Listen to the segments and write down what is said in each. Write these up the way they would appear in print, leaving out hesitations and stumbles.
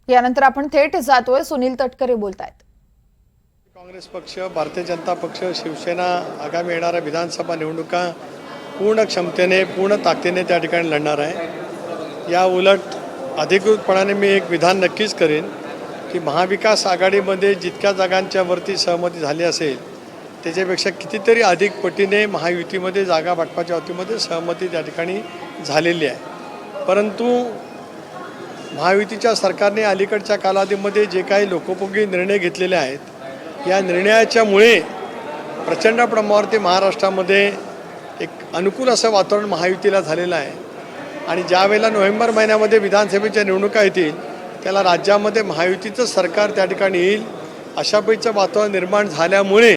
यानंतर आपण थेट जातोय, सुनील तटकरे बोलतायत। काँग्रेस पक्ष, भारतीय जनता पक्ष, शिवसेना आगामी येणाऱ्या विधानसभा निवडणुका पूर्ण क्षमतेने, पूर्ण ताकदीने त्या ठिकाणी लढणार आहे। या उलट अधिकृतपणाने मी एक विधान नक्कीच करेन की महाविकास आघाडीमध्ये जितक्या जागांच्या वरती सहमती झाली असेल त्याच्यापेक्षा कितीतरी अधिक पटीने महायुतीमध्ये जागा वाटपाच्या बाबतीमध्ये सहमती त्या ठिकाणी झालेली आहे। परंतु महायुतीच्या सरकारने अलीकडच्या कालावधीमध्ये जे काही लोकोपयोगी निर्णय घेतलेले आहेत, या निर्णयाच्यामुळे प्रचंड प्रमाणावरती महाराष्ट्रामध्ये एक अनुकूल असं वातावरण महायुतीला झालेलं आहे। आणि ज्या वेळेला नोव्हेंबर महिन्यामध्ये विधानसभेच्या निवडणुका येतील त्याला राज्यामध्ये महायुतीचं सरकार त्या ठिकाणी येईल अशा पैकीचं वातावरण निर्माण झाल्यामुळे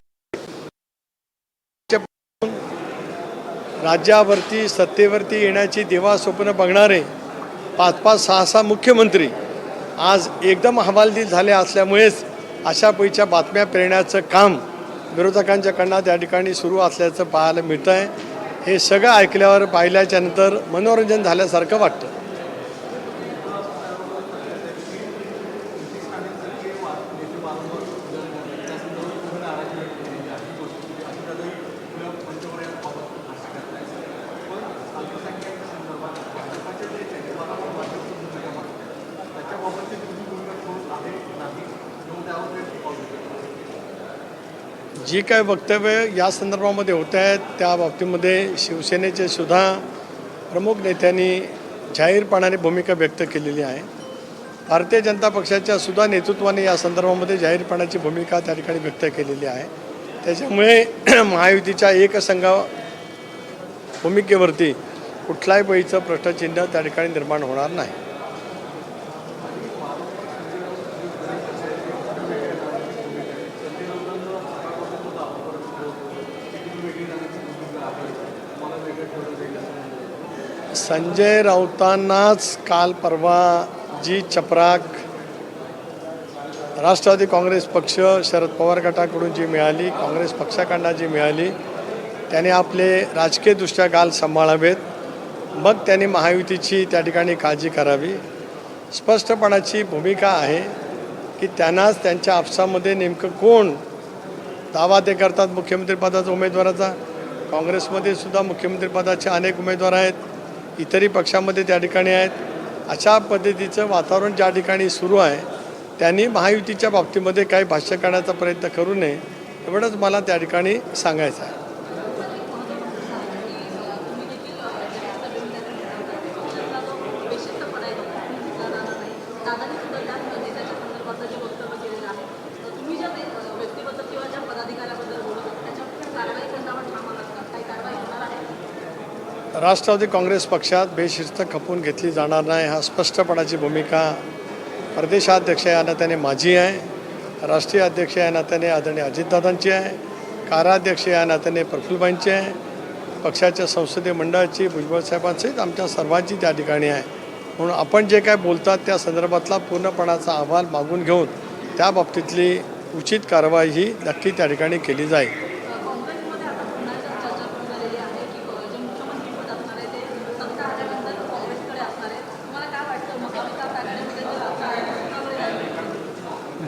राज्यावरती सत्तेवरती येण्याची देवा स्वप्न बघणारे 5-5, 6-6 मुख्यमंत्री आज एकदम हवालदिल झाले असल्यामुळेच अशा पैकीच्या बातम्या पेरण्याचं काम विरोधकांच्याकडनं त्या ठिकाणी सुरू असल्याचं पाहायला मिळतं आहे। हे सगळं ऐकल्यावर पाहिल्याच्या नंतर मनोरंजन झाल्यासारखं वाटतं। जी काय वक्तव्य या संदर्भामध्ये होत आहेत त्या बाबतीमध्ये शिवसेनेचे सुद्धा प्रमुख नेत्यांनी जाहीरपणाने भूमिका व्यक्त केलेली आहे। भारतीय जनता पक्षाच्या सुद्धा नेतृत्वाने या संदर्भामध्ये जाहीरपणाची भूमिका त्या ठिकाणी व्यक्त केलेली आहे। त्याच्यामुळे महायुतीच्या एकसंघ भूमिकेवरती कुठल्याही पैचं प्रश्नचिन्ह त्या ठिकाणी निर्माण होणार नाही। संजय राऊतांनाच काल परवा जी चपराक राष्ट्रवादी काँग्रेस पक्ष शरद पवार गटाकडून जी मिळाली, काँग्रेस पक्षाकडून जी मिळाली, त्याने आपले राजकीयदृष्ट्या गाल सांभाळावेत, मग त्यांनी महायुतीची त्या ठिकाणी काळजी करावी। स्पष्टपणाची भूमिका आहे की त्यांनाच त्यांच्या आपसामध्ये नेमकं कोण दावा ते करतात मुख्यमंत्रीपदाचा उमेदवाराचा। काँग्रेसमध्ये सुद्धा मुख्यमंत्रीपदाचे अनेक उमेदवार आहेत, इतरही पक्षामध्ये त्या ठिकाणी आहेत। अशा पद्धतीचं वातावरण ज्या ठिकाणी सुरू आहे त्यांनी महायुतीच्या बाबतीमध्ये काही भाष्य करण्याचा प्रयत्न करू नये एवढंच मला त्या ठिकाणी सांगायचं आहे। राष्ट्रवादी काँग्रेस पक्षात बेशिस्त खपून घेतली जाणार नाही हा स्पष्टपणाची भूमिका प्रदेशाध्यक्ष या नात्याने माझी आहे, राष्ट्रीय अध्यक्ष या नात्याने आदरणीय अजितदादांची आहे, कार्याध्यक्ष या नात्याने प्रफुल्लबाईंची आहे, पक्षाच्या संसदीय मंडळाची भुजबळसाहेबांसहित आमच्या सर्वांची त्या ठिकाणी आहे। म्हणून आपण जे काय बोलतात त्या संदर्भातला पूर्णपणाचा अहवाल मागून घेऊन त्या बाबतीतली उचित कारवाई ही नक्की त्या ठिकाणी केली जाईल।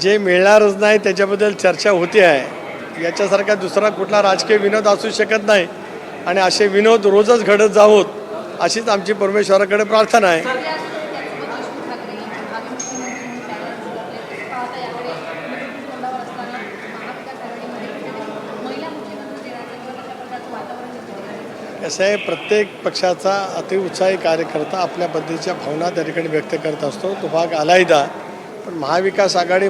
जे मिळणारच नाही त्याच्याबद्दल चर्चा होते आहे, याच्यासारखा दुसरा कुठला राजकीय विनोद असू शकत नाही आणि असे विनोद रोजच घडत जावोत अशीच आमची परमेश्वराकडे प्रार्थना आहे। कसं आहे, प्रत्येक पक्षाचा अतिउत्साही कार्यकर्ता आपल्या पद्धतीच्या भावना त्या ठिकाणी व्यक्त करत असतो, तो भाग आलायदा। पण महाविकास आघाडी